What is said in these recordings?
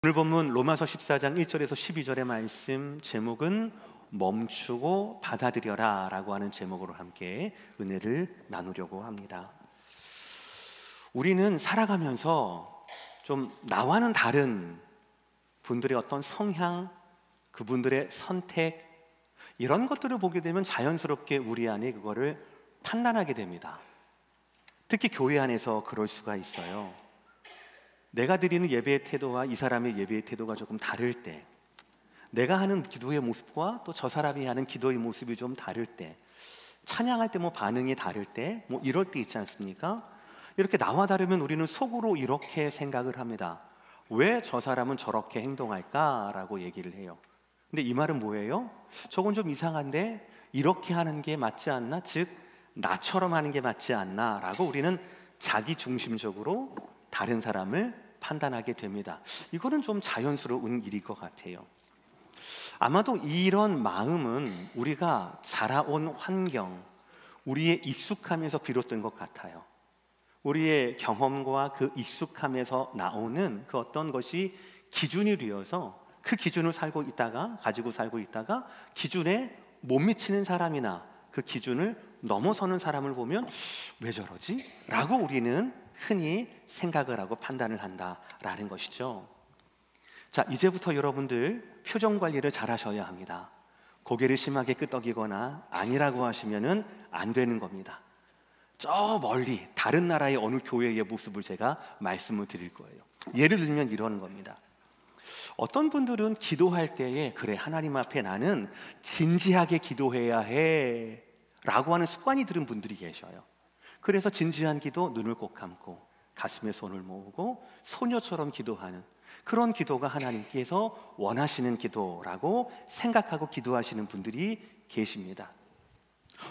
오늘 본문 로마서 14장 1절에서 12절의 말씀 제목은 멈추고 받아들여라 라고 하는 제목으로 함께 은혜를 나누려고 합니다. 우리는 살아가면서 좀 나와는 다른 분들의 어떤 성향, 그분들의 선택, 이런 것들을 보게 되면 자연스럽게 우리 안에 그거를 판단하게 됩니다. 특히 교회 안에서 그럴 수가 있어요. 내가 드리는 예배의 태도와 이 사람의 예배의 태도가 조금 다를 때, 내가 하는 기도의 모습과 또 저 사람이 하는 기도의 모습이 좀 다를 때, 찬양할 때 반응이 다를 때, 이럴 때 있지 않습니까? 이렇게 나와 다르면 우리는 속으로 이렇게 생각을 합니다. 왜 저 사람은 저렇게 행동할까라고 얘기를 해요. 근데 이 말은 뭐예요? 저건 좀 이상한데 이렇게 하는 게 맞지 않나? 즉 나처럼 하는 게 맞지 않나? 라고 우리는 자기 중심적으로 다른 사람을 판단하게 됩니다. 이거는 좀 자연스러운 일일 것 같아요. 아마도 이런 마음은 우리가 자라온 환경, 우리의 익숙함에서 비롯된 것 같아요. 우리의 경험과 그 익숙함에서 나오는 그 어떤 것이 기준이 되어서 그 기준을 가지고 살고 있다가 기준에 못 미치는 사람이나 그 기준을 넘어서는 사람을 보면 왜 저러지? 라고 우리는 흔히 생각을 하고 판단을 한다라는 것이죠. 자, 이제부터 여러분들 표정 관리를 잘 하셔야 합니다. 고개를 심하게 끄덕이거나 아니라고 하시면은 안 되는 겁니다. 저 멀리 다른 나라의 어느 교회의 모습을 제가 말씀을 드릴 거예요. 예를 들면 이런 겁니다. 어떤 분들은 기도할 때에 그래, 하나님 앞에 나는 진지하게 기도해야 해 라고 하는 습관이 들은 분들이 계셔요. 그래서 진지한 기도, 눈을 꼭 감고 가슴에 손을 모으고 소녀처럼 기도하는 그런 기도가 하나님께서 원하시는 기도라고 생각하고 기도하시는 분들이 계십니다.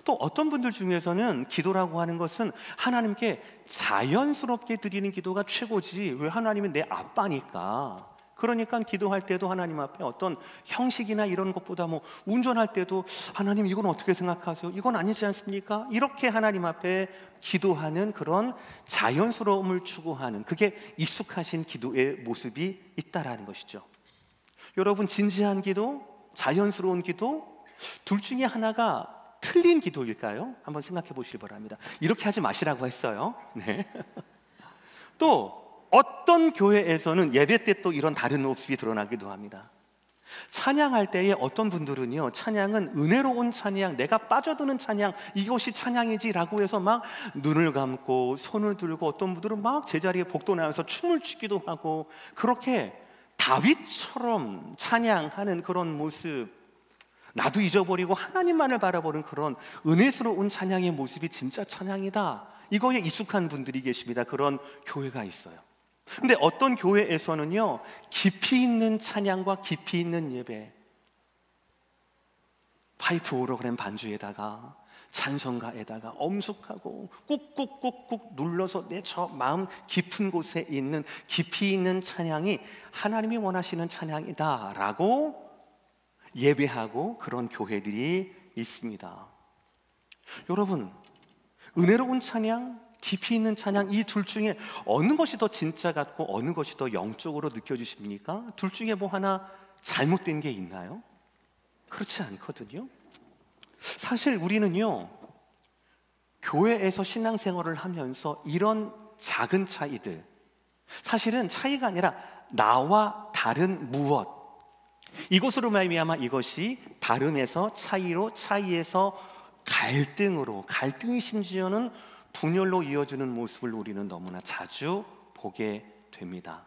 또 어떤 분들 중에서는 기도라고 하는 것은 하나님께 자연스럽게 드리는 기도가 최고지, 왜 하나님은 내 아빠니까, 그러니까 기도할 때도 하나님 앞에 어떤 형식이나 이런 것보다 운전할 때도 하나님 이건 어떻게 생각하세요? 이건 아니지 않습니까? 이렇게 하나님 앞에 기도하는 그런 자연스러움을 추구하는, 그게 익숙하신 기도의 모습이 있다라는 것이죠. 여러분, 진지한 기도, 자연스러운 기도, 둘 중에 하나가 틀린 기도일까요? 한번 생각해 보시기 바랍니다. 이렇게 하지 마시라고 했어요. 네. 또 어떤 교회에서는 예배 때 또 이런 다른 모습이 드러나기도 합니다. 찬양할 때에 어떤 분들은요, 찬양은 은혜로운 찬양, 내가 빠져드는 찬양, 이것이 찬양이지 라고 해서 막 눈을 감고 손을 들고, 어떤 분들은 막 제자리에 복도나와서 춤을 추기도 하고, 그렇게 다윗처럼 찬양하는 그런 모습, 나도 잊어버리고 하나님만을 바라보는 그런 은혜스러운 찬양의 모습이 진짜 찬양이다, 이거에 익숙한 분들이 계십니다. 그런 교회가 있어요. 근데 어떤 교회에서는요, 깊이 있는 찬양과 깊이 있는 예배, 파이프 오로그램 반주에다가 찬송가에다가 엄숙하고 꾹꾹꾹꾹 눌러서 내 저 마음 깊은 곳에 있는 깊이 있는 찬양이 하나님이 원하시는 찬양이다 라고 예배하고 그런 교회들이 있습니다. 여러분, 은혜로운 찬양, 깊이 있는 찬양, 이 둘 중에 어느 것이 더 진짜 같고 어느 것이 더 영적으로 느껴지십니까? 둘 중에 하나 잘못된 게 있나요? 그렇지 않거든요. 사실 우리는요, 교회에서 신앙생활을 하면서 이런 작은 차이들, 사실은 차이가 아니라 나와 다른 무엇, 이것으로 말미암아 이것이 다름에서 차이로, 차이에서 갈등으로, 갈등이 심지어는 분열로 이어지는 모습을 우리는 너무나 자주 보게 됩니다.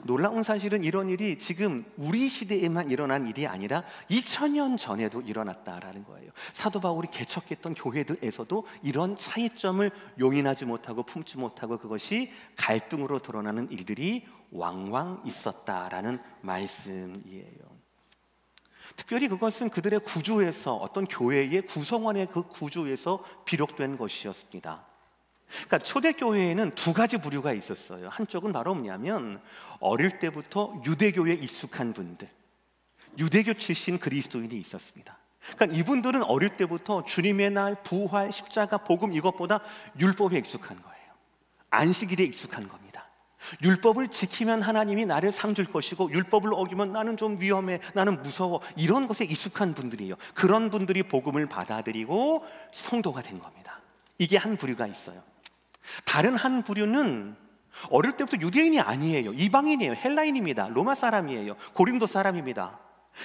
놀라운 사실은 이런 일이 지금 우리 시대에만 일어난 일이 아니라 2000년 전에도 일어났다라는 거예요. 사도 바울이 개척했던 교회들에서도 이런 차이점을 용인하지 못하고 품지 못하고 그것이 갈등으로 드러나는 일들이 왕왕 있었다라는 말씀이에요. 특별히 그것은 그들의 구조에서, 어떤 교회의 구성원의 그 구조에서 비롯된 것이었습니다. 그러니까 초대교회에는 두 가지 부류가 있었어요. 한쪽은 바로 뭐냐면 어릴 때부터 유대교에 익숙한 분들, 유대교 출신 그리스도인이 있었습니다. 그러니까 이분들은 어릴 때부터 주님의 날, 부활, 십자가, 복음, 이것보다 율법에 익숙한 거예요. 안식일에 익숙한 겁니다. 율법을 지키면 하나님이 나를 상 줄 것이고 율법을 어기면 나는 좀 위험해, 나는 무서워, 이런 것에 익숙한 분들이에요. 그런 분들이 복음을 받아들이고 성도가 된 겁니다. 이게 한 부류가 있어요. 다른 한 부류는 어릴 때부터 유대인이 아니에요. 이방인이에요. 헬라인입니다. 로마 사람이에요. 고린도 사람입니다.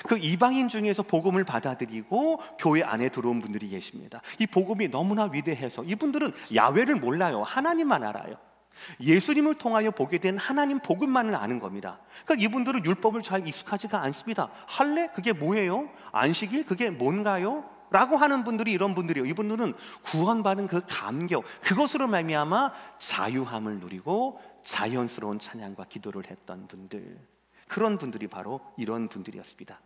그 이방인 중에서 복음을 받아들이고 교회 안에 들어온 분들이 계십니다. 이 복음이 너무나 위대해서 이분들은 야훼를 몰라요. 하나님만 알아요. 예수님을 통하여 보게 된 하나님 복음만을 아는 겁니다. 그러니까 이분들은 율법을 잘 익숙하지가 않습니다. 할례? 그게 뭐예요? 안식일? 그게 뭔가요? 라고 하는 분들이 이런 분들이에요. 이분들은 구원받은 그 감격, 그것으로 말미암아 자유함을 누리고 자연스러운 찬양과 기도를 했던 분들, 그런 분들이 바로 이런 분들이었습니다.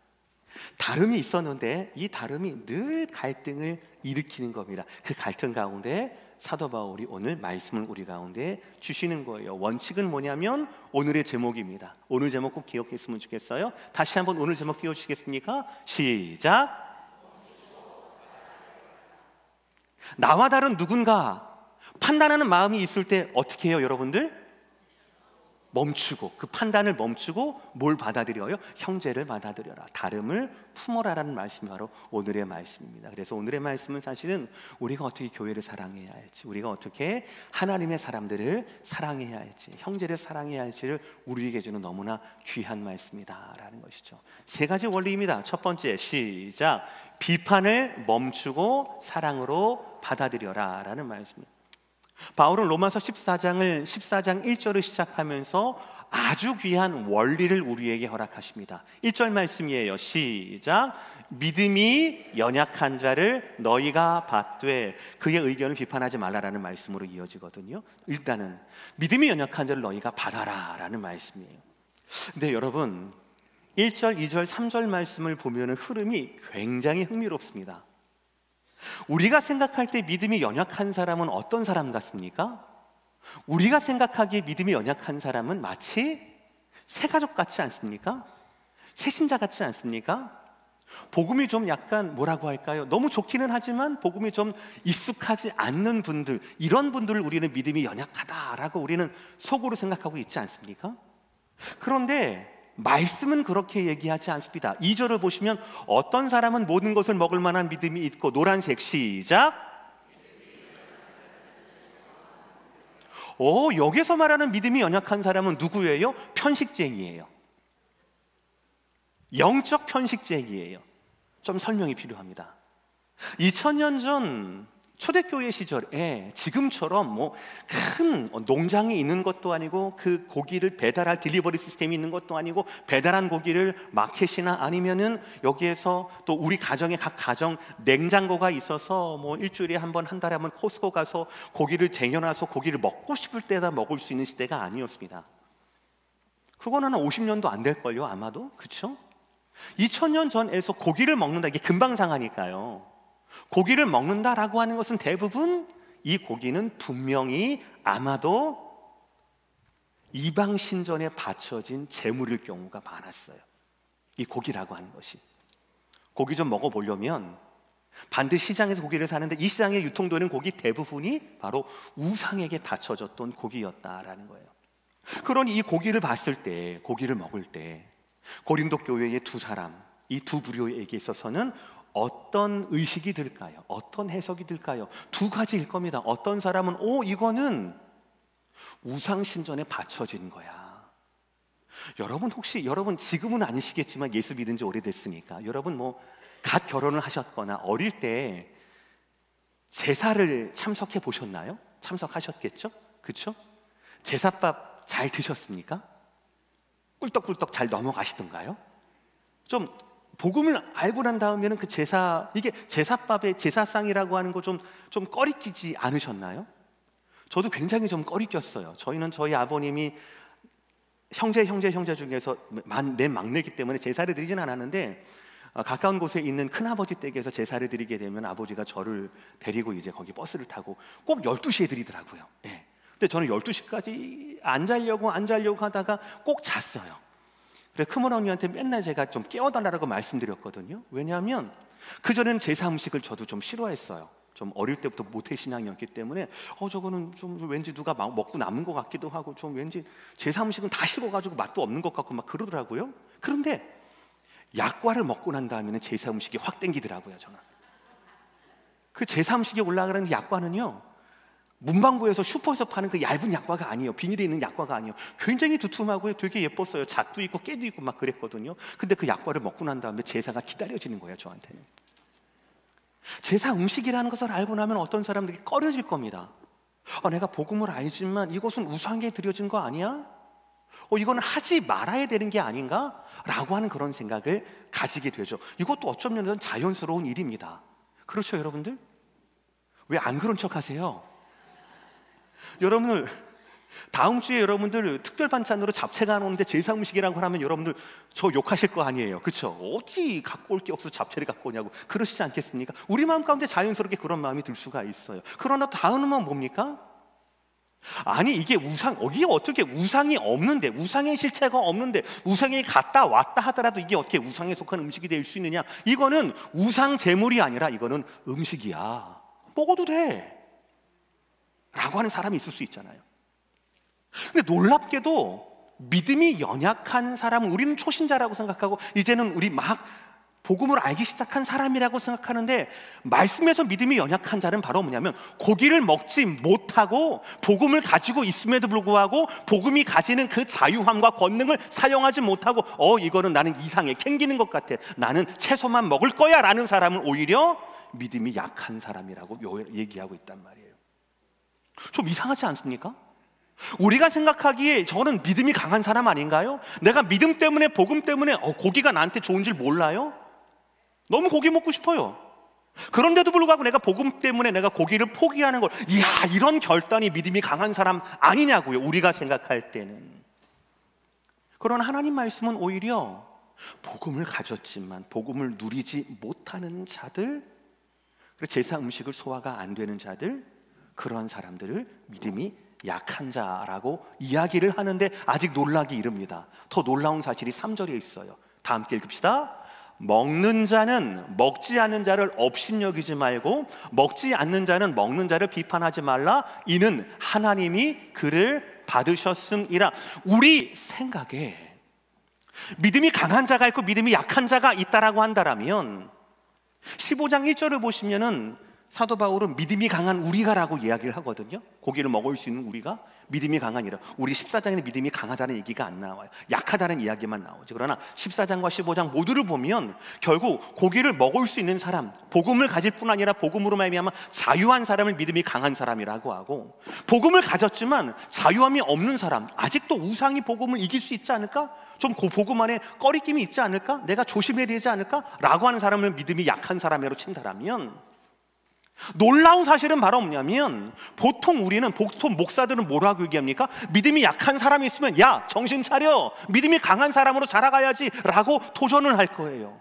다름이 있었는데 이 다름이 늘 갈등을 일으키는 겁니다. 그 갈등 가운데 사도 바울이 오늘 말씀을 우리 가운데 주시는 거예요. 원칙은 뭐냐면 오늘의 제목입니다. 오늘 제목 꼭 기억했으면 좋겠어요. 다시 한번 오늘 제목 띄워주시겠습니까? 시작. 나와 다른 누군가 판단하는 마음이 있을 때 어떻게 해요, 여러분들? 멈추고, 그 판단을 멈추고 뭘 받아들여요? 형제를 받아들여라, 다름을 품어라라는 말씀이 바로 오늘의 말씀입니다. 그래서 오늘의 말씀은 사실은 우리가 어떻게 교회를 사랑해야 할지, 우리가 어떻게 하나님의 사람들을 사랑해야 할지, 형제를 사랑해야 할지를 우리에게 주는 너무나 귀한 말씀이다라는 것이죠. 세 가지 원리입니다. 첫 번째, 시작. 비판을 멈추고 사랑으로 받아들여라 라는 말씀입니다. 바울은 로마서 14장 1절을 시작하면서 아주 귀한 원리를 우리에게 허락하십니다. 1절 말씀이에요. 시작. 믿음이 연약한 자를 너희가 받되, 그의 의견을 비판하지 말라라는 말씀으로 이어지거든요. 일단은 믿음이 연약한 자를 너희가 받아라 라는 말씀이에요. 근데 여러분 1절, 2절, 3절 말씀을 보면 흐름이 굉장히 흥미롭습니다. 우리가 생각할 때 믿음이 연약한 사람은 어떤 사람 같습니까? 우리가 생각하기에 믿음이 연약한 사람은 마치 새가족 같지 않습니까? 새신자 같지 않습니까? 복음이 좀 약간 뭐라고 할까요? 너무 좋기는 하지만 복음이 좀 익숙하지 않는 분들, 이런 분들을 우리는 믿음이 연약하다라고 우리는 속으로 생각하고 있지 않습니까? 그런데 말씀은 그렇게 얘기하지 않습니다. 2절을 보시면 어떤 사람은 모든 것을 먹을 만한 믿음이 있고, 노란색 시작. 여기서 말하는 믿음이 연약한 사람은 누구예요? 편식쟁이에요. 영적 편식쟁이에요. 좀 설명이 필요합니다. 2000년 전 초대교회 시절에 지금처럼 큰 농장이 있는 것도 아니고, 그 고기를 배달할 딜리버리 시스템이 있는 것도 아니고, 배달한 고기를 마켓이나 아니면은 여기에서 또 우리 가정에 각 가정 냉장고가 있어서 일주일에 한 번, 한 달에 한 번 코스코 가서 고기를 쟁여놔서 고기를 먹고 싶을 때다 먹을 수 있는 시대가 아니었습니다. 그거는 한 50년도 안 될걸요, 아마도. 그렇죠? 2000년 전에서 고기를 먹는다, 이게 금방 상하니까요. 고기를 먹는다라고 하는 것은 대부분 이 고기는 분명히 아마도 이방 신전에 바쳐진 제물일 경우가 많았어요. 이 고기라고 하는 것이. 고기 좀 먹어보려면 반드시 시장에서 고기를 사는데, 이 시장에 유통되는 고기 대부분이 바로 우상에게 바쳐졌던 고기였다라는 거예요. 그러니 이 고기를 봤을 때, 고기를 먹을 때 고린도 교회의 두 사람, 이 두 부류에게 있어서는 어떤 의식이 들까요? 어떤 해석이 들까요? 두 가지일 겁니다. 어떤 사람은 이거는 우상신전에 바쳐진 거야. 여러분 지금은 아니시겠지만 예수 믿은 지 오래됐으니까, 여러분 갓 결혼을 하셨거나 어릴 때 제사를 참석해 보셨나요? 참석하셨겠죠? 그렇죠? 제사밥 잘 드셨습니까? 꿀떡꿀떡 잘 넘어가시던가요? 좀 복음을 알고 난 다음에는 그 이게 제사밥의 제사상이라고 하는 거 좀 꺼리끼지 않으셨나요? 저도 굉장히 좀 꺼리꼈어요. 저희는 저희 아버님이 형제 중에서 맨 막내이기 때문에 제사를 드리진 않았는데, 가까운 곳에 있는 큰아버지 댁에서 제사를 드리게 되면 아버지가 저를 데리고 이제 거기 버스를 타고 꼭 12시에 드리더라고요. 예. 근데 저는 12시까지 안 자려고 하다가 꼭 잤어요. 그래서 큰어머니한테 맨날 제가 좀 깨워달라고 말씀드렸거든요. 왜냐하면 그전에는 제사 음식을 저도 좀 싫어했어요. 좀 어릴 때부터 모태 신앙이었기 때문에 저거는 좀 왠지 누가 먹고 남은 것 같기도 하고 좀 왠지 제사 음식은 다 식어가지고 맛도 없는 것 같고 막 그러더라고요. 그런데 약과를 먹고 난 다음에는 제사 음식이 확 땡기더라고요. 저는 그 제사 음식에 올라가는 약과는요, 문방구에서 슈퍼에서 파는 그 얇은 약과가 아니에요. 비닐에 있는 약과가 아니에요. 굉장히 두툼하고 되게 예뻤어요. 잣도 있고 깨도 있고 막 그랬거든요. 근데 그 약과를 먹고 난 다음에 제사가 기다려지는 거예요. 저한테는 제사 음식이라는 것을 알고 나면 어떤 사람들이 꺼려질 겁니다. 내가 복음을 알지만 이것은 우상에 드려진 거 아니야? 이거는 하지 말아야 되는 게 아닌가? 라고 하는 그런 생각을 가지게 되죠. 이것도 어쩌면 면에서는 자연스러운 일입니다. 그렇죠, 여러분들? 왜 안 그런 척 하세요? 여러분들 다음 주에 여러분들 특별 반찬으로 잡채가 나오는데 제사 음식이라고 하면 여러분들 저 욕하실 거 아니에요, 그렇죠? 어디 갖고 올 게 없어서 잡채를 갖고 오냐고 그러시지 않겠습니까? 우리 마음 가운데 자연스럽게 그런 마음이 들 수가 있어요. 그러나 다음은 뭡니까? 아니 이게 이게 어떻게 우상이 없는데, 우상의 실체가 없는데 우상이 갔다 왔다 하더라도 이게 어떻게 우상에 속한 음식이 될 수 있느냐? 이거는 우상 제물이 아니라 이거는 음식이야, 먹어도 돼 라고 하는 사람이 있을 수 있잖아요. 근데 놀랍게도 믿음이 연약한 사람은 우리는 초신자라고 생각하고 이제는 우리 막 복음을 알기 시작한 사람이라고 생각하는데, 말씀에서 믿음이 연약한 자는 바로 뭐냐면 고기를 먹지 못하고 복음을 가지고 있음에도 불구하고 복음이 가지는 그 자유함과 권능을 사용하지 못하고 이거는 나는 이상해, 캥기는 것 같아, 나는 채소만 먹을 거야 라는 사람은 오히려 믿음이 약한 사람이라고 얘기하고 있단 말이에요. 좀 이상하지 않습니까? 우리가 생각하기에 저는 믿음이 강한 사람 아닌가요? 내가 믿음 때문에, 복음 때문에 고기가 나한테 좋은 줄 몰라요? 너무 고기 먹고 싶어요. 그런데도 불구하고 내가 복음 때문에 내가 고기를 포기하는 걸, 이야, 이런 결단이 믿음이 강한 사람 아니냐고요, 우리가 생각할 때는. 그러나 하나님 말씀은 오히려 복음을 가졌지만 복음을 누리지 못하는 자들, 그리고 제사 음식을 소화가 안 되는 자들, 그런 사람들을 믿음이 약한 자라고 이야기를 하는데 아직 놀라기 이릅니다. 더 놀라운 사실이 3절에 있어요. 다 함께 읽읍시다. 먹는 자는 먹지 않는 자를 업신여기지 말고 먹지 않는 자는 먹는 자를 비판하지 말라. 이는 하나님이 그를 받으셨음이라. 우리 생각에 믿음이 강한 자가 있고 믿음이 약한 자가 있다라고 한다라면 15장 1절을 보시면은 사도 바울은 믿음이 강한 우리가라고 이야기를 하거든요. 고기를 먹을 수 있는 우리가 믿음이 강하니라. 우리 14장에는 믿음이 강하다는 얘기가 안 나와요. 약하다는 이야기만 나오죠. 그러나 14장과 15장 모두를 보면 결국 고기를 먹을 수 있는 사람, 복음을 가질 뿐 아니라 복음으로 말미암아 자유한 사람을 믿음이 강한 사람이라고 하고, 복음을 가졌지만 자유함이 없는 사람, 아직도 우상이 복음을 이길 수 있지 않을까? 좀 복음 안에 꺼리낌이 있지 않을까? 내가 조심해야 되지 않을까? 라고 하는 사람을 믿음이 약한 사람으로 친다라면, 놀라운 사실은 바로 뭐냐면 보통 목사들은 뭐라고 얘기합니까? 믿음이 약한 사람이 있으면 야, 정신 차려, 믿음이 강한 사람으로 자라가야지 라고 도전을 할 거예요.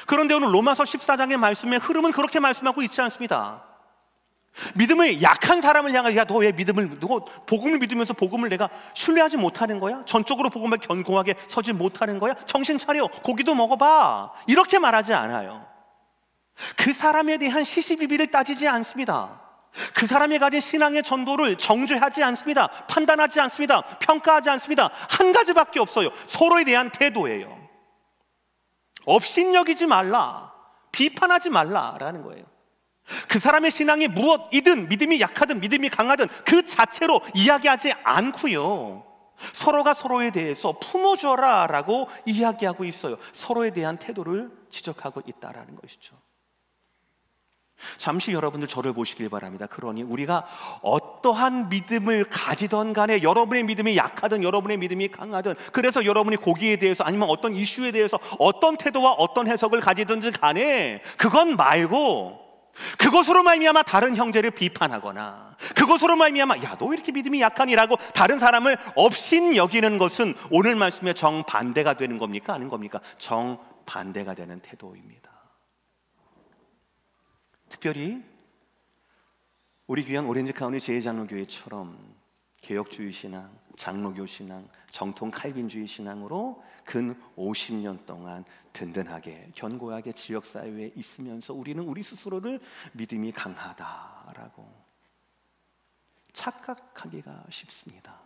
그런데 오늘 로마서 14장의 말씀의 흐름은 그렇게 말씀하고 있지 않습니다. 믿음이 약한 사람을 향해, 야, 너 왜 복음을 믿으면서 복음을 내가 신뢰하지 못하는 거야? 전적으로 복음을 견고하게 서지 못하는 거야? 정신 차려, 고기도 먹어봐, 이렇게 말하지 않아요. 그 사람에 대한 시시비비를 따지지 않습니다. 그 사람이 가진 신앙의 전도를 정죄하지 않습니다. 판단하지 않습니다. 평가하지 않습니다. 한 가지밖에 없어요. 서로에 대한 태도예요. 업신여기지 말라, 비판하지 말라라는 거예요. 그 사람의 신앙이 무엇이든, 믿음이 약하든 믿음이 강하든 그 자체로 이야기하지 않고요, 서로가 서로에 대해서 품어줘라 라고 이야기하고 있어요. 서로에 대한 태도를 지적하고 있다라는 것이죠. 잠시 여러분들 저를 보시길 바랍니다. 그러니 우리가 어떠한 믿음을 가지던 간에, 여러분의 믿음이 약하든 여러분의 믿음이 강하든, 그래서 여러분이 고기에 대해서 아니면 어떤 이슈에 대해서 어떤 태도와 어떤 해석을 가지든지 간에, 그건 말고 그것으로 말미암아 다른 형제를 비판하거나 그것으로 말미암아 야, 너 왜 이렇게 믿음이 약하니라고 다른 사람을 업신 여기는 것은 오늘 말씀의 정반대가 되는 겁니까? 아닌 겁니까? 정반대가 되는 태도입니다. 특별히 우리 귀한 오렌지 카운티 제일장로교회처럼 개혁주의 신앙, 장로교 신앙, 정통 칼빈주의 신앙으로 근 50년 동안 든든하게 견고하게 지역사회에 있으면서 우리는 우리 스스로를 믿음이 강하다라고 착각하기가 쉽습니다.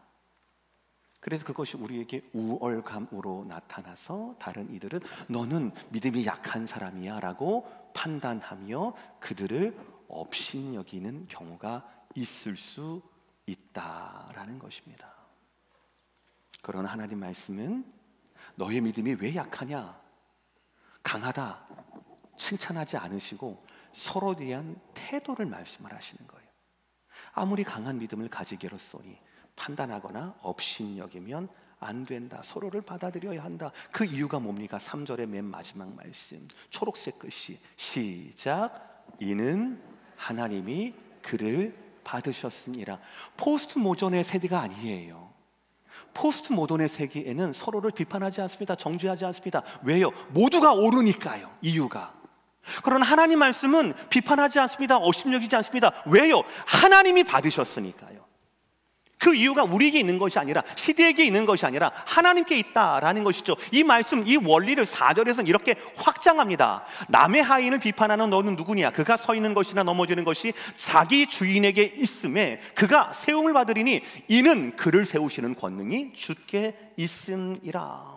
그래서 그것이 우리에게 우월감으로 나타나서 다른 이들은 너는 믿음이 약한 사람이야 라고 판단하며 그들을 업신여기는 경우가 있을 수 있다라는 것입니다. 그러나 하나님 말씀은 너의 믿음이 왜 약하냐, 강하다 칭찬하지 않으시고 서로에 대한 태도를 말씀을 하시는 거예요. 아무리 강한 믿음을 가지기로써니 판단하거나 업신여기면 안 된다. 서로를 받아들여야 한다. 그 이유가 뭡니까? 3절의 맨 마지막 말씀 초록색 글씨 시작. 이는 하나님이 그를 받으셨으니라. 포스트 모던의 세대가 아니에요. 포스트 모던의 세계에는 서로를 비판하지 않습니다. 정죄하지 않습니다. 왜요? 모두가 옳으니까요. 이유가. 그러나 하나님 말씀은 비판하지 않습니다. 업신여기지 않습니다. 왜요? 하나님이 받으셨으니까요. 그 이유가 우리에게 있는 것이 아니라 시대에게 있는 것이 아니라 하나님께 있다라는 것이죠. 이 말씀, 이 원리를 4절에서는 이렇게 확장합니다. 남의 하인을 비판하는 너는 누구냐? 그가 서 있는 것이나 넘어지는 것이 자기 주인에게 있음에 그가 세움을 받으리니 이는 그를 세우시는 권능이 주께 있음이라.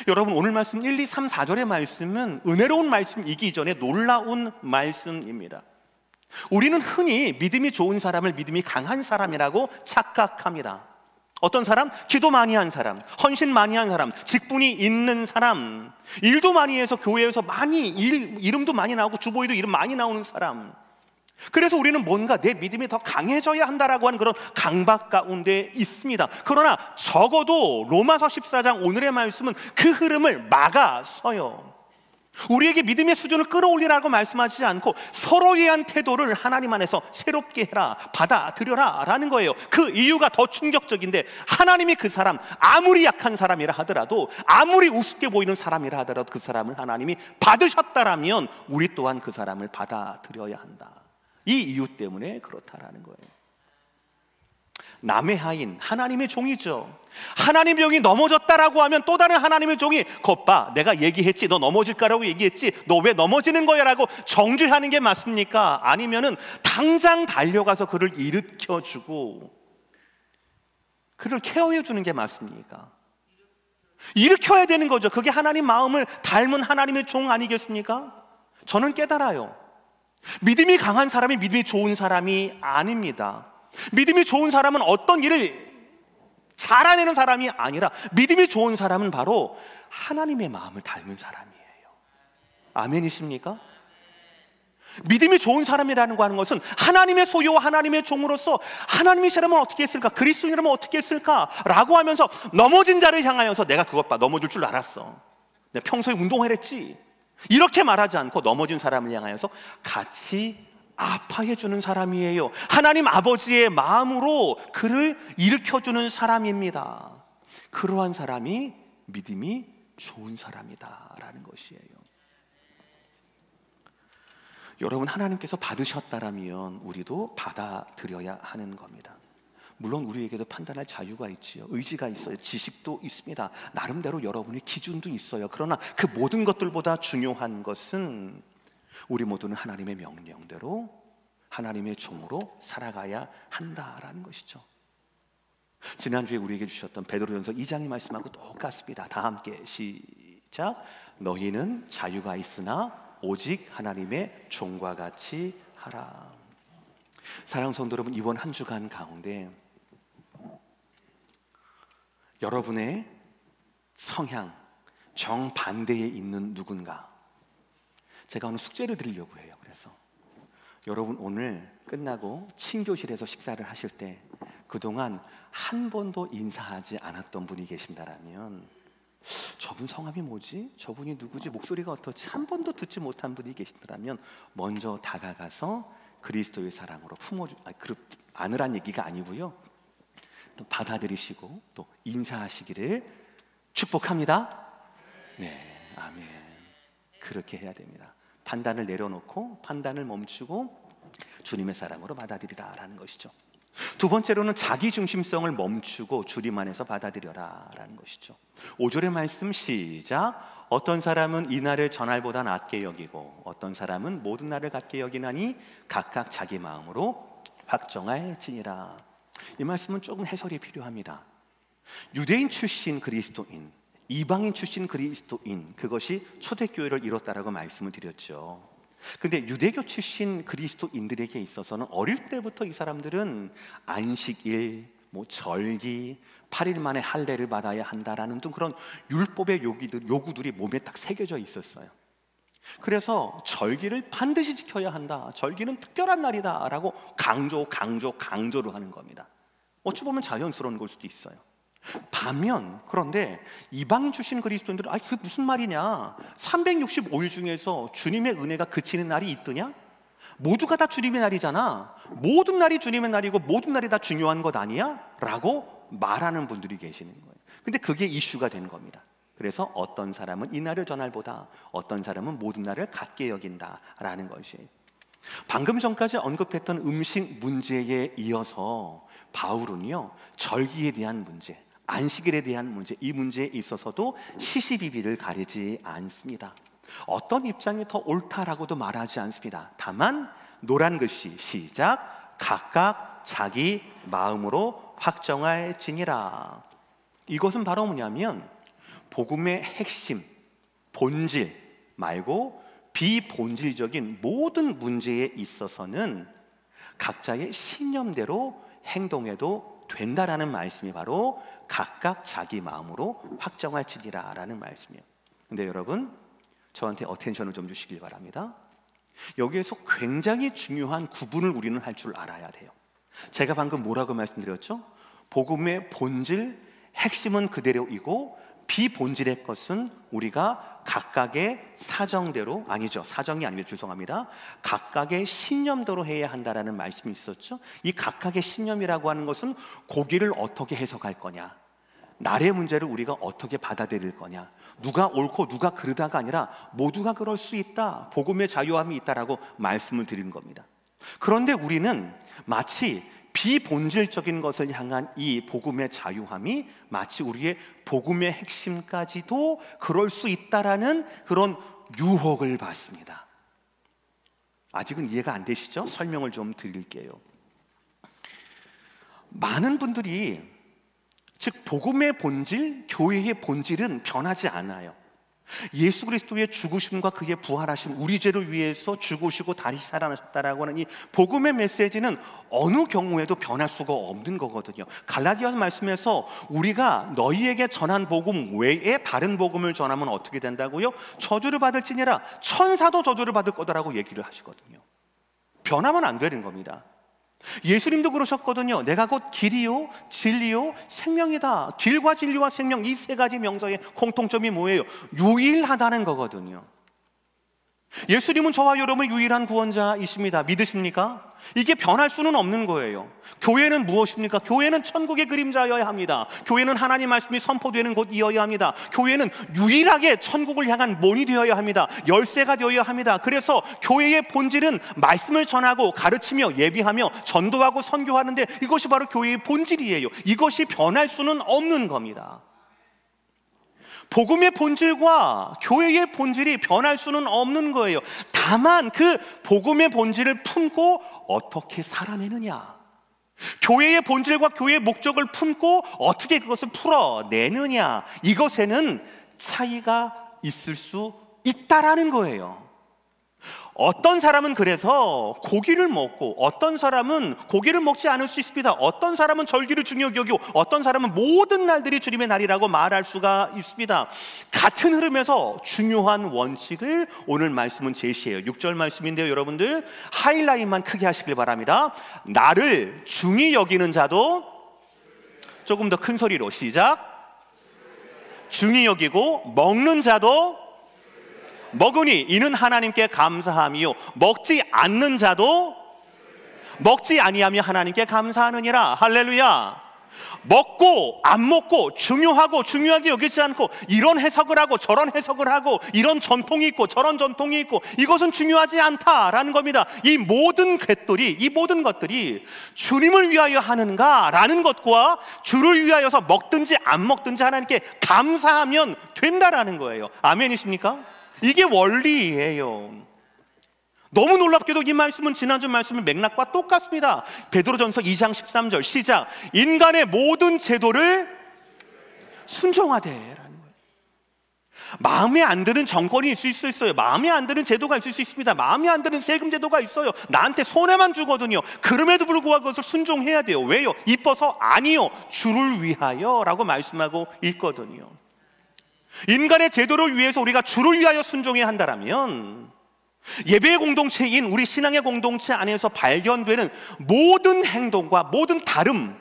여러분, 오늘 말씀 1, 2, 3, 4절의 말씀은 은혜로운 말씀이기 이전에 놀라운 말씀입니다. 우리는 흔히 믿음이 좋은 사람을 믿음이 강한 사람이라고 착각합니다. 어떤 사람? 기도 많이 한 사람, 헌신 많이 한 사람, 직분이 있는 사람, 일도 많이 해서 교회에서 많이 이름도 많이 나오고 주보에도 이름 많이 나오는 사람. 그래서 우리는 뭔가 내 믿음이 더 강해져야 한다라고 하는 그런 강박 가운데 있습니다. 그러나 적어도 로마서 14장 오늘의 말씀은 그 흐름을 막아서요, 우리에게 믿음의 수준을 끌어올리라고 말씀하지 않고 서로에 대한 태도를 하나님 안에서 새롭게 해라, 받아들여라 라는 거예요. 그 이유가 더 충격적인데, 하나님이 그 사람, 아무리 약한 사람이라 하더라도, 아무리 우습게 보이는 사람이라 하더라도 그 사람을 하나님이 받으셨다라면 우리 또한 그 사람을 받아들여야 한다. 이 이유 때문에 그렇다라는 거예요. 남의 하인, 하나님의 종이죠. 하나님의 종이 넘어졌다라고 하면 또 다른 하나님의 종이 겉봐, 내가 얘기했지, 너 넘어질 거라고 얘기했지, 너 왜 넘어지는 거야 라고 정죄하는 게 맞습니까? 아니면은 당장 달려가서 그를 일으켜주고 그를 케어해 주는 게 맞습니까? 일으켜야 되는 거죠. 그게 하나님 마음을 닮은 하나님의 종 아니겠습니까? 저는 깨달아요. 믿음이 강한 사람이 믿음이 좋은 사람이 아닙니다. 믿음이 좋은 사람은 어떤 일을 잘해내는 사람이 아니라, 믿음이 좋은 사람은 바로 하나님의 마음을 닮은 사람이에요. 아멘이십니까? 믿음이 좋은 사람이라는 거 하는 것은 하나님의 소유와 하나님의 종으로서 하나님이시라면 어떻게 했을까, 그리스도인이라면 어떻게 했을까 라고 하면서 넘어진 자를 향하여서 내가 그것 봐, 넘어질 줄 알았어, 내가 평소에 운동을 했지, 이렇게 말하지 않고 넘어진 사람을 향하여서 같이 아파해 주는 사람이에요. 하나님 아버지의 마음으로 그를 일으켜주는 사람입니다. 그러한 사람이 믿음이 좋은 사람이다라는 것이에요. 여러분, 하나님께서 받으셨다라면 우리도 받아들여야 하는 겁니다. 물론 우리에게도 판단할 자유가 있지요. 의지가 있어요. 지식도 있습니다. 나름대로 여러분의 기준도 있어요. 그러나 그 모든 것들보다 중요한 것은 우리 모두는 하나님의 명령대로 하나님의 종으로 살아가야 한다라는 것이죠. 지난주에 우리에게 주셨던 베드로전서 2장의 말씀하고 똑같습니다. 다 함께 시작. 너희는 자유가 있으나 오직 하나님의 종과 같이 하라. 사랑하는 성도 여러분, 이번 한 주간 가운데 여러분의 성향 정반대에 있는 누군가, 제가 오늘 숙제를 드리려고 해요. 그래서 여러분, 오늘 끝나고 친교실에서 식사를 하실 때 그동안 한 번도 인사하지 않았던 분이 계신다라면, 저분 성함이 뭐지? 저분이 누구지? 목소리가 어떻지? 한 번도 듣지 못한 분이 계신다라면 먼저 다가가서 그리스도의 사랑으로 안으란 얘기가 아니고요, 또 받아들이시고 또 인사하시기를 축복합니다. 네, 아멘. 그렇게 해야 됩니다. 판단을 내려놓고 판단을 멈추고 주님의 사랑으로 받아들이라라는 것이죠. 두 번째로는 자기 중심성을 멈추고 주님 안에서 받아들여라 라는 것이죠. 5절의 말씀 시작. 어떤 사람은 이 날을 전날보다 낮게 여기고 어떤 사람은 모든 날을 같게 여기나니 각각 자기 마음으로 확정할지니라. 이 말씀은 조금 해설이 필요합니다. 유대인 출신 그리스도인, 이방인 출신 그리스도인, 그것이 초대교회를 이뤘다라고 말씀을 드렸죠. 근데 유대교 출신 그리스도인들에게 있어서는 어릴 때부터 이 사람들은 안식일, 절기, 8일 만에 할례를 받아야 한다라는 등 그런 율법의 요구들이 몸에 딱 새겨져 있었어요. 그래서 절기를 반드시 지켜야 한다, 절기는 특별한 날이다 라고 강조를 하는 겁니다. 어찌 보면 자연스러운 걸 수도 있어요. 반면 그런데 이방인 출신 그리스도인들은 그게 무슨 말이냐, 365일 중에서 주님의 은혜가 그치는 날이 있더냐? 모두가 다 주님의 날이잖아, 모든 날이 주님의 날이고 모든 날이 다 중요한 것 아니야? 라고 말하는 분들이 계시는 거예요. 근데 그게 이슈가 된 겁니다. 그래서 어떤 사람은 이 날을 전날보다, 어떤 사람은 모든 날을 같게 여긴다라는 것이, 방금 전까지 언급했던 음식 문제에 이어서 바울은요, 절기에 대한 문제, 안식일에 대한 문제, 이 문제에 있어서도 시시비비를 가리지 않습니다. 어떤 입장이 더 옳다라고도 말하지 않습니다. 다만 노란 글씨 시작. 각각 자기 마음으로 확정할지니라. 이것은 바로 뭐냐면 복음의 핵심, 본질 말고 비본질적인 모든 문제에 있어서는 각자의 신념대로 행동해도 된다라는 말씀이 바로 각각 자기 마음으로 확정할지니라 라는 말씀이에요. 근데 여러분, 저한테 어텐션을 좀 주시길 바랍니다. 여기에서 굉장히 중요한 구분을 우리는 할 줄 알아야 돼요. 제가 방금 뭐라고 말씀드렸죠? 복음의 본질, 핵심은 그대로이고 비본질의 것은 우리가 각각의 사정대로, 아니죠, 사정이 아니라 죄송합니다, 각각의 신념대로 해야 한다라는 말씀이 있었죠. 이 각각의 신념이라고 하는 것은 고기를 어떻게 해석할 거냐, 날의 문제를 우리가 어떻게 받아들일 거냐, 누가 옳고 누가 그르다가 아니라 모두가 그럴 수 있다, 복음의 자유함이 있다라고 말씀을 드린 겁니다. 그런데 우리는 마치 비본질적인 것을 향한 이 복음의 자유함이 마치 우리의 복음의 핵심까지도 그럴 수 있다라는 그런 유혹을 받습니다. 아직은 이해가 안 되시죠? 설명을 좀 드릴게요. 많은 분들이, 즉 복음의 본질, 교회의 본질은 변하지 않아요. 예수 그리스도의 죽으심과 그의 부활하심, 우리 죄를 위해서 죽으시고 다시 살아나셨다라고 하는 이 복음의 메시지는 어느 경우에도 변할 수가 없는 거거든요. 갈라디아 말씀에서 우리가 너희에게 전한 복음 외에 다른 복음을 전하면 어떻게 된다고요? 저주를 받을지니라, 천사도 저주를 받을 거다라고 얘기를 하시거든요. 변하면 안 되는 겁니다. 예수님도 그러셨거든요. 내가 곧 길이요 진리요 생명이다. 길과 진리와 생명, 이 세 가지 명사의 공통점이 뭐예요? 유일하다는 거거든요. 예수님은 저와 여러분 유일한 구원자이십니다. 믿으십니까? 이게 변할 수는 없는 거예요. 교회는 무엇입니까? 교회는 천국의 그림자여야 합니다. 교회는 하나님 말씀이 선포되는 곳이어야 합니다. 교회는 유일하게 천국을 향한 문이 되어야 합니다. 열쇠가 되어야 합니다. 그래서 교회의 본질은 말씀을 전하고 가르치며 예비하며 전도하고 선교하는데, 이것이 바로 교회의 본질이에요. 이것이 변할 수는 없는 겁니다. 복음의 본질과 교회의 본질이 변할 수는 없는 거예요. 다만 그 복음의 본질을 품고 어떻게 살아내느냐, 교회의 본질과 교회의 목적을 품고 어떻게 그것을 풀어내느냐, 이것에는 차이가 있을 수 있다라는 거예요. 어떤 사람은 그래서 고기를 먹고 어떤 사람은 고기를 먹지 않을 수 있습니다. 어떤 사람은 절기를 중요하게 여기고 어떤 사람은 모든 날들이 주님의 날이라고 말할 수가 있습니다. 같은 흐름에서 중요한 원칙을 오늘 말씀은 제시해요. 6절 말씀인데요, 여러분들 하이라인만 크게 하시길 바랍니다. 나를 중히 여기는 자도, 조금 더 큰 소리로 시작. 중히 여기고 먹는 자도 먹으니 이는 하나님께 감사함이요, 먹지 않는 자도 먹지 아니하며 하나님께 감사하느니라. 할렐루야. 먹고 안 먹고 중요하고 중요하게 여기지 않고 이런 해석을 하고 저런 해석을 하고 이런 전통이 있고 저런 전통이 있고 이것은 중요하지 않다라는 겁니다. 이 모든 것들이 주님을 위하여 하는가라는 것과 주를 위하여서 먹든지 안 먹든지 하나님께 감사하면 된다라는 거예요. 아멘이십니까? 이게 원리예요. 너무 놀랍게도 이 말씀은 지난주 말씀의 맥락과 똑같습니다. 베드로전서 2장 13절 시작. 인간의 모든 제도를 순종하되라는 거예요. 마음에 안 드는 정권이 있을 수 있어요. 마음에 안 드는 제도가 있을 수 있습니다. 마음에 안 드는 세금 제도가 있어요. 나한테 손해만 주거든요. 그럼에도 불구하고 그것을 순종해야 돼요. 왜요? 이뻐서? 아니요. 주를 위하여 라고 말씀하고 있거든요. 인간의 제도를 위해서 우리가 주를 위하여 순종해야 한다면 예배의 공동체인 우리 신앙의 공동체 안에서 발견되는 모든 행동과 모든 다름,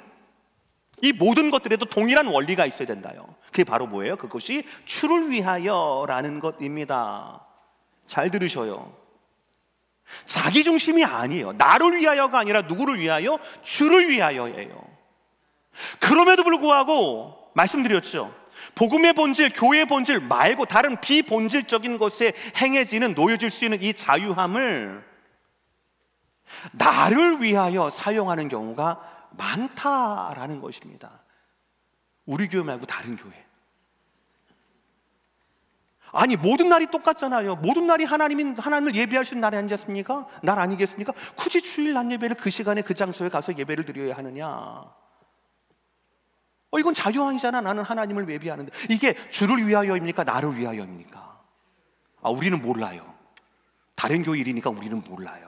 이 모든 것들에도 동일한 원리가 있어야 된다요. 그게 바로 뭐예요? 그것이 주를 위하여라는 것입니다. 잘 들으셔요. 자기 중심이 아니에요. 나를 위하여가 아니라 누구를 위하여? 주를 위하여예요. 그럼에도 불구하고 말씀드렸죠. 복음의 본질, 교회의 본질 말고 다른 비본질적인 것에 행해지는, 놓여질 수 있는 이 자유함을 나를 위하여 사용하는 경우가 많다라는 것입니다. 우리 교회 말고 다른 교회. 아니 모든 날이 똑같잖아요. 모든 날이 하나님을 예배할 수 있는 날이 아니겠습니까? 날 아니겠습니까? 굳이 주일 낮 예배를 그 시간에 그 장소에 가서 예배를 드려야 하느냐? 이건 자유왕이잖아. 나는 하나님을 예배하는데. 이게 주를 위하여입니까? 나를 위하여입니까? 우리는 몰라요. 다른 교회 일이니까 우리는 몰라요.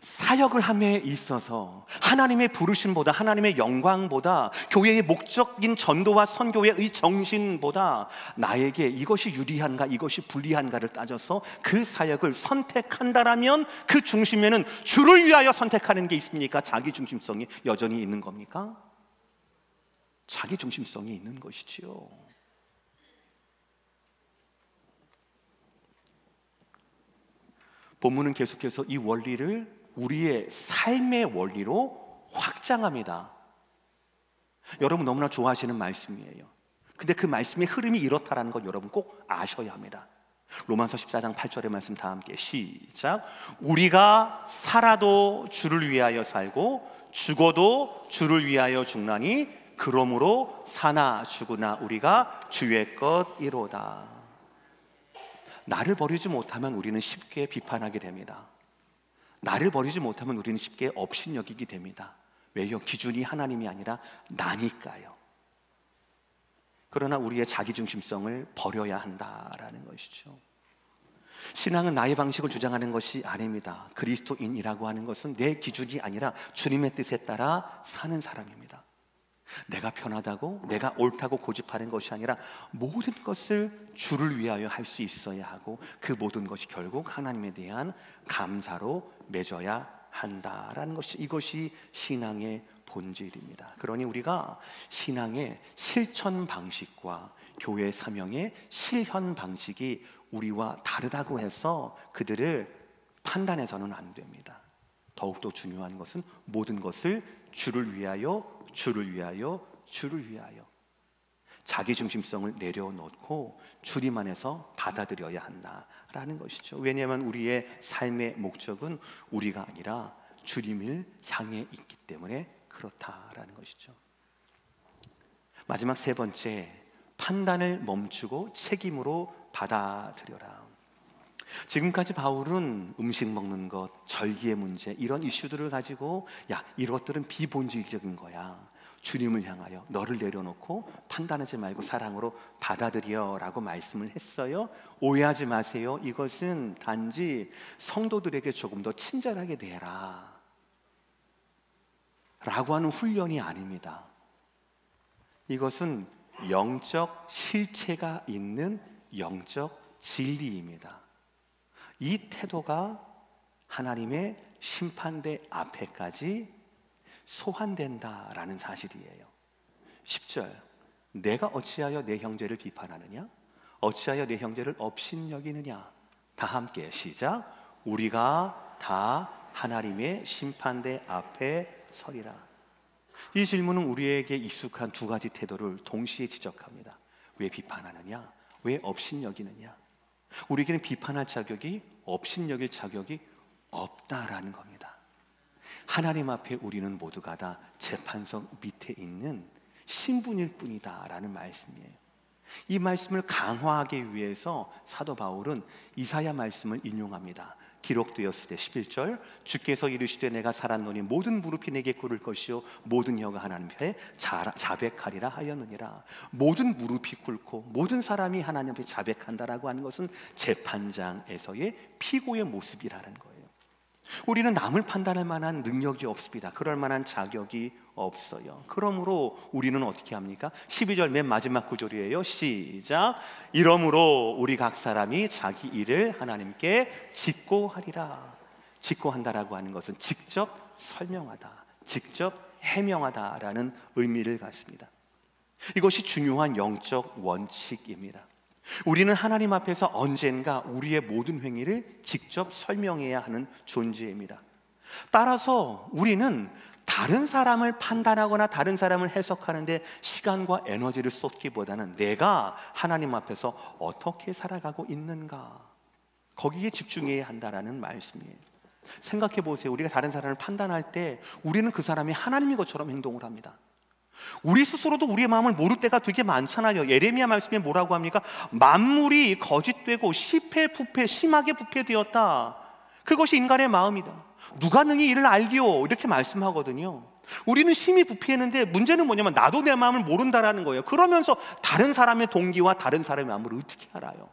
사역을 함에 있어서 하나님의 부르심보다, 하나님의 영광보다, 교회의 목적인 전도와 선교의 정신보다 나에게 이것이 유리한가 이것이 불리한가를 따져서 그 사역을 선택한다라면 그 중심에는 주를 위하여 선택하는 게 있습니까? 자기 중심성이 여전히 있는 겁니까? 자기 중심성이 있는 것이지요. 본문은 계속해서 이 원리를 우리의 삶의 원리로 확장합니다. 여러분 너무나 좋아하시는 말씀이에요. 근데 그 말씀의 흐름이 이렇다라는 것 여러분 꼭 아셔야 합니다. 로마서 14장 8절의 말씀 다 함께 시작. 우리가 살아도 주를 위하여 살고 죽어도 주를 위하여 죽나니 그러므로 사나 죽으나 우리가 주의 것이로다. 나를 버리지 못하면 우리는 쉽게 비판하게 됩니다. 나를 버리지 못하면 우리는 쉽게 업신여기게 됩니다. 왜요? 기준이 하나님이 아니라 나니까요. 그러나 우리의 자기중심성을 버려야 한다라는 것이죠. 신앙은 나의 방식을 주장하는 것이 아닙니다. 그리스도인이라고 하는 것은 내 기준이 아니라 주님의 뜻에 따라 사는 사람입니다. 내가 편하다고, 내가 옳다고 고집하는 것이 아니라 모든 것을 주를 위하여 할 수 있어야 하고 그 모든 것이 결국 하나님에 대한 감사로 맺어야 한다라는 것이, 이것이 신앙의 본질입니다. 그러니 우리가 신앙의 실천 방식과 교회 사명의 실현 방식이 우리와 다르다고 해서 그들을 판단해서는 안 됩니다. 더욱더 중요한 것은 모든 것을 주를 위하여, 주를 위하여, 주를 위하여 자기중심성을 내려놓고 주님 안에서 받아들여야 한다라는 것이죠. 왜냐하면 우리의 삶의 목적은 우리가 아니라 주님을 향해 있기 때문에 그렇다라는 것이죠. 마지막 세 번째, 판단을 멈추고 책임으로 받아들여라. 지금까지 바울은 음식 먹는 것, 절기의 문제, 이런 이슈들을 가지고 이것들은 비본질적인 거야. 주님을 향하여 너를 내려놓고 판단하지 말고 사랑으로 받아들여 라고 말씀을 했어요. 오해하지 마세요. 이것은 단지 성도들에게 조금 더 친절하게 대해라 라고 하는 훈련이 아닙니다. 이것은 영적 실체가 있는 영적 진리입니다. 이 태도가 하나님의 심판대 앞에까지 소환된다라는 사실이에요. 10절, 내가 어찌하여 내 형제를 비판하느냐? 어찌하여 내 형제를 업신여기느냐? 다 함께 시작. 우리가 다 하나님의 심판대 앞에 서리라. 이 질문은 우리에게 익숙한 두 가지 태도를 동시에 지적합니다. 왜 비판하느냐? 왜 업신여기느냐? 우리에게는 비판할 자격이, 업신여길 자격이 없다라는 겁니다. 하나님 앞에 우리는 모두가 다 재판석 밑에 있는 신분일 뿐이다 라는 말씀이에요. 이 말씀을 강화하기 위해서 사도 바울은 이사야 말씀을 인용합니다. 기록되었을 때 11절, 주께서 이르시되 내가 살았노니 모든 무릎이 내게 꿇을 것이요 모든 혀가 하나님 앞에 자백하리라 하였느니라. 모든 무릎이 꿇고 모든 사람이 하나님 앞에 자백한다라고 하는 것은 재판장에서의 피고의 모습이라는 거예요. 우리는 남을 판단할 만한 능력이 없습니다. 그럴 만한 자격이 없어요. 그러므로 우리는 어떻게 합니까? 12절 맨 마지막 구절이에요. 시작. 이러므로 우리 각 사람이 자기 일을 하나님께 직고하리라. 직고한다라고 하는 것은 직접 설명하다, 직접 해명하다라는 의미를 갖습니다. 이것이 중요한 영적 원칙입니다. 우리는 하나님 앞에서 언젠가 우리의 모든 행위를 직접 설명해야 하는 존재입니다. 따라서 우리는 다른 사람을 판단하거나 다른 사람을 해석하는데 시간과 에너지를 쏟기보다는 내가 하나님 앞에서 어떻게 살아가고 있는가, 거기에 집중해야 한다라는 말씀이에요. 생각해 보세요. 우리가 다른 사람을 판단할 때 우리는 그 사람이 하나님인 것처럼 행동을 합니다. 우리 스스로도 우리의 마음을 모를 때가 되게 많잖아요. 예레미야 말씀에 뭐라고 합니까? 만물이 거짓되고 시패 심하게 부패되었다. 그것이 인간의 마음이다. 누가 능히 이를 알리오? 이렇게 말씀하거든요. 우리는 심히 부패했는데 문제는 뭐냐면 나도 내 마음을 모른다라는 거예요. 그러면서 다른 사람의 동기와 다른 사람의 마음을 어떻게 알아요?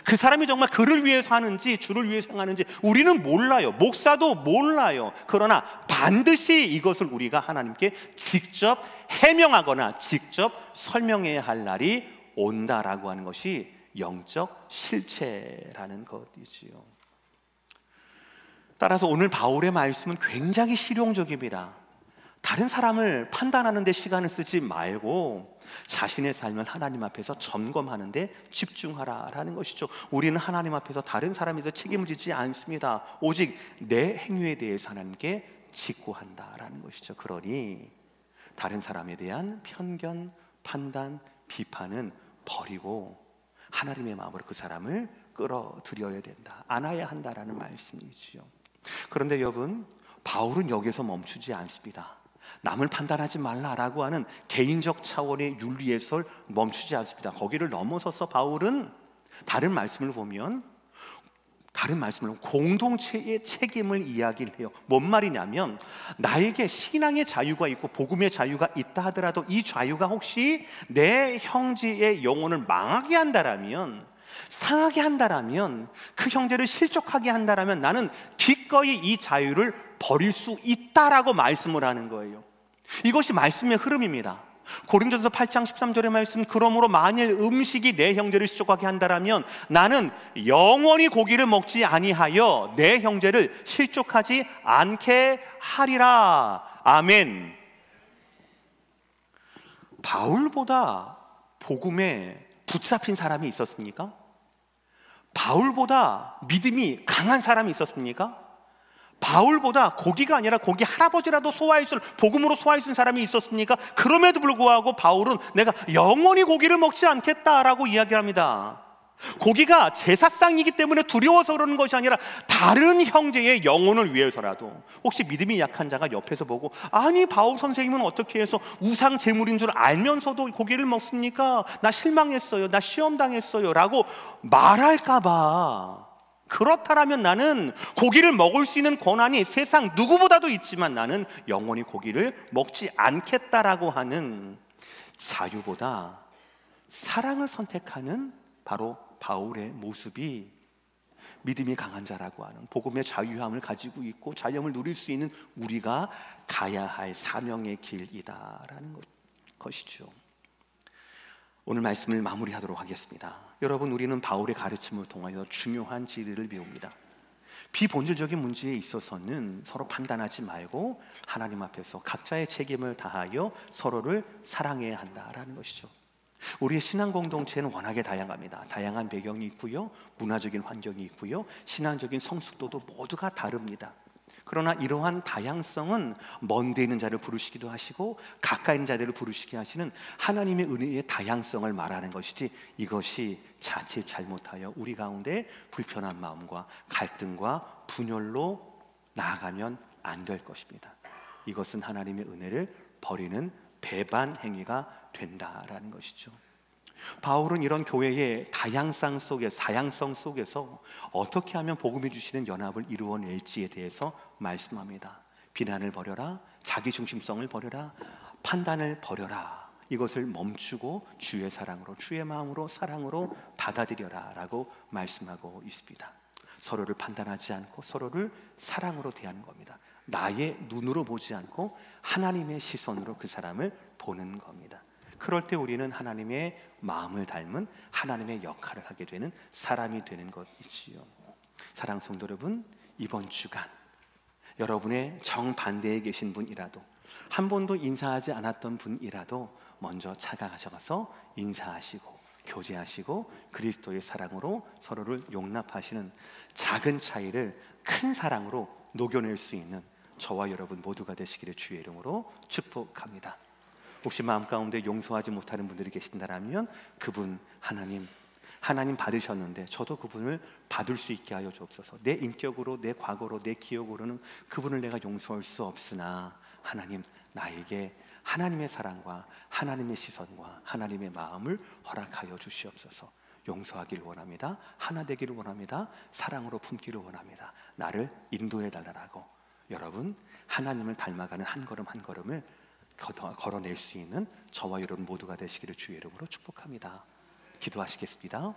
그 사람이 정말 그를 위해서 하는지 주를 위해서 행하는지 우리는 몰라요. 목사도 몰라요. 그러나 반드시 이것을 우리가 하나님께 직접 해명하거나 직접 설명해야 할 날이 온다라고 하는 것이 영적 실체라는 것이지요. 따라서 오늘 바울의 말씀은 굉장히 실용적입니다. 다른 사람을 판단하는 데 시간을 쓰지 말고 자신의 삶을 하나님 앞에서 점검하는 데 집중하라라는 것이죠. 우리는 하나님 앞에서 다른 사람에 대해서 책임을 지지 않습니다. 오직 내 행위에 대해서 하나님께 직고한다라는 것이죠. 그러니 다른 사람에 대한 편견, 판단, 비판은 버리고 하나님의 마음으로 그 사람을 끌어들여야 된다, 안아야 한다라는 말씀이지요. 그런데 여러분, 바울은 여기서 멈추지 않습니다. 남을 판단하지 말라라고 하는 개인적 차원의 윤리에서 멈추지 않습니다. 거기를 넘어서서 바울은 다른 말씀을 보면 공동체의 책임을 이야기를 해요. 뭔 말이냐면 나에게 신앙의 자유가 있고 복음의 자유가 있다 하더라도 이 자유가 혹시 내 형제의 영혼을 망하게 한다라면, 상하게 한다라면, 그 형제를 실족하게 한다라면 나는 기꺼이 이 자유를 버릴 수 있다라고 말씀을 하는 거예요. 이것이 말씀의 흐름입니다. 고린도전서 8장 13절의 말씀, 그러므로 만일 음식이 내 형제를 실족하게 한다라면 나는 영원히 고기를 먹지 아니하여 내 형제를 실족하지 않게 하리라. 아멘. 바울보다 복음에 붙잡힌 사람이 있었습니까? 바울보다 믿음이 강한 사람이 있었습니까? 바울보다 고기가 아니라 고기 할아버지라도 복음으로 소화할 수 있는 사람이 있었습니까? 그럼에도 불구하고 바울은 내가 영원히 고기를 먹지 않겠다라고 이야기합니다. 고기가 제사상이기 때문에 두려워서 그러는 것이 아니라 다른 형제의 영혼을 위해서라도. 혹시 믿음이 약한 자가 옆에서 보고 아니 바울 선생님은 어떻게 해서 우상 제물인 줄 알면서도 고기를 먹습니까? 나 실망했어요, 나 시험당했어요 라고 말할까 봐. 그렇다면 나는 고기를 먹을 수 있는 권한이 세상 누구보다도 있지만 나는 영원히 고기를 먹지 않겠다라고 하는 자유보다 사랑을 선택하는 바로 바울의 모습이 믿음이 강한 자라고 하는 복음의 자유함을 가지고 있고 자유함을 누릴 수 있는 우리가 가야 할 사명의 길이다라는 것이죠. 오늘 말씀을 마무리하도록 하겠습니다. 여러분, 우리는 바울의 가르침을 통하여 중요한 진리를 배웁니다. 비본질적인 문제에 있어서는 서로 판단하지 말고 하나님 앞에서 각자의 책임을 다하여 서로를 사랑해야 한다라는 것이죠. 우리의 신앙 공동체는 워낙에 다양합니다. 다양한 배경이 있고요, 문화적인 환경이 있고요, 신앙적인 성숙도도 모두가 다릅니다. 그러나 이러한 다양성은 먼 데 있는 자를 부르시기도 하시고 가까이 있는 자들을 부르시게 하시는 하나님의 은혜의 다양성을 말하는 것이지, 이것이 자칫 잘못하여 우리 가운데 불편한 마음과 갈등과 분열로 나아가면 안 될 것입니다. 이것은 하나님의 은혜를 버리는 배반 행위가 된다라는 것이죠. 바울은 이런 교회의 다양성 속에서 어떻게 하면 복음이 주시는 연합을 이루어낼지에 대해서 말씀합니다. 비난을 버려라, 자기중심성을 버려라, 판단을 버려라. 이것을 멈추고 주의 사랑으로, 주의 마음으로, 사랑으로 받아들여라 라고 말씀하고 있습니다. 서로를 판단하지 않고 서로를 사랑으로 대하는 겁니다. 나의 눈으로 보지 않고 하나님의 시선으로 그 사람을 보는 겁니다. 그럴 때 우리는 하나님의 마음을 닮은 하나님의 역할을 하게 되는 사람이 되는 것이지요. 사랑 성도 여러분, 이번 주간 여러분의 정반대에 계신 분이라도, 한 번도 인사하지 않았던 분이라도 먼저 찾아가셔서 인사하시고 교제하시고 그리스도의 사랑으로 서로를 용납하시는 작은 차이를 큰 사랑으로 녹여낼 수 있는 저와 여러분 모두가 되시기를 주의 이름으로 축복합니다. 혹시 마음 가운데 용서하지 못하는 분들이 계신다면 그분 하나님 받으셨는데 저도 그분을 받을 수 있게 하여 주옵소서. 내 인격으로, 내 과거로, 내 기억으로는 그분을 내가 용서할 수 없으나 하나님, 나에게 하나님의 사랑과 하나님의 시선과 하나님의 마음을 허락하여 주시옵소서. 용서하기를 원합니다. 하나 되기를 원합니다. 사랑으로 품기를 원합니다. 나를 인도해 달라고 여러분 하나님을 닮아가는 한 걸음 한 걸음을 걸어낼 수 있는 저와 여러분 모두가 되시기를 주의 이름으로 축복합니다. 기도하시겠습니다.